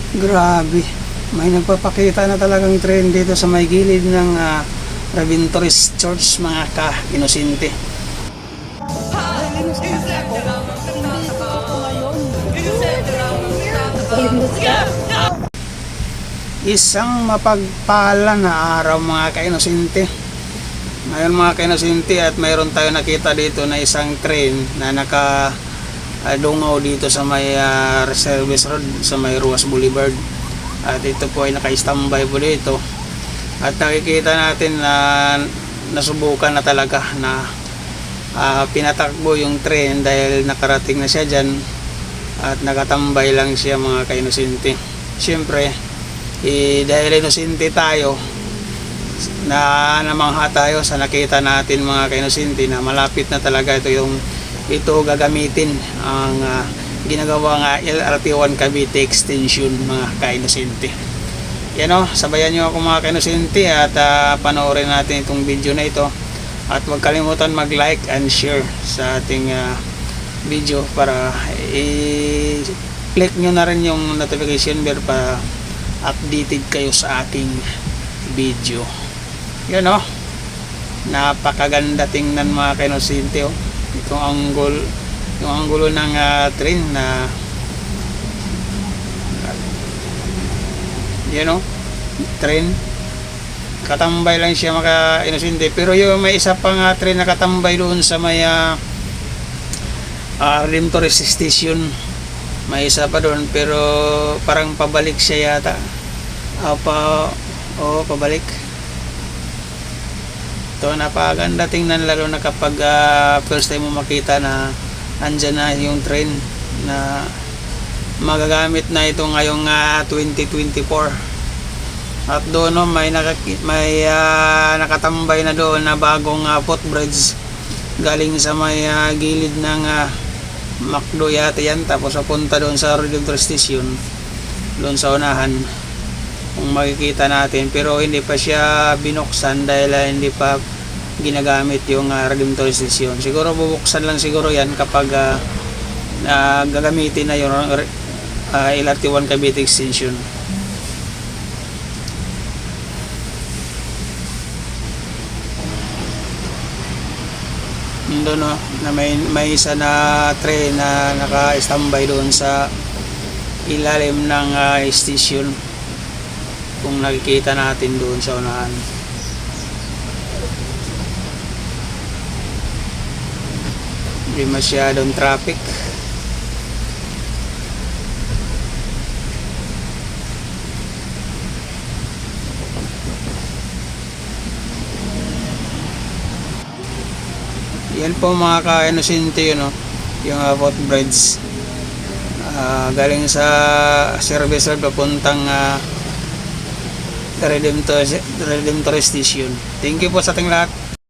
Grabe, may nagpapakita na talagang trend dito sa may gilid ng Redentorist Church, mga ka-inosente. Isang mapagpala na araw, mga ka-inosente. Ngayon, mga ka-inosente, at mayroon tayo nakita dito na isang train na dungaw dito sa may Service Road, sa may Ruas Boulevard. At ito po ay naka-standby po dito. At nakikita natin na nasubukan na talaga na pinatakbo yung train dahil nakarating na siya dyan at nakatambay lang siya, mga ka-inosente. Siyempre, dahil inosente tayo, na namangha tayo sa nakita natin, mga ka-inosente, na malapit na talaga ito gagamitin ang ginagawang LRT1 Cavite extension, mga ka-inosente. Yan o, sabayan nyo ako, mga ka-inosente, at panoorin natin itong video na ito. At huwag kalimutan mag-like and share sa ating video para i-click nyo na rin yung notification bell para updated kayo sa aking video. Yan o, napakaganda tingnan, mga ka-inosente. Itong yung anggulo ng train na yan o, train katambay lang siya, mga inosente. Pero yung may isa pang train na katambay doon sa may Redentorist Station, may isa pa doon, pero parang pabalik siya yata. Pabalik. Ito, napakaganda tingnan, lalo na kapag first time mo makita na andyan na yung train na magagamit na ito ngayong 2024. At doon may nakatambay na doon na bagong footbridge galing sa may gilid ng McDo yata yan, tapos papunta doon sa Redentorist Station, doon sa unahan kung makikita natin. Pero hindi pa siya binuksan dahil hindi pa ginagamit yung Redentorist Station. Siguro bubuksan lang siguro yan kapag gagamitin na yung LRT1 Cavite extension. Doon na may isa na train na naka-standby doon sa ilalim ng station, kung nakikita natin doon sa unahan. Hindi masyadong traffic. Yan po, mga ka-inosente, yun yung footbridge galing sa Service Road papuntang Redentorist Station. Thank you po sa ating lahat.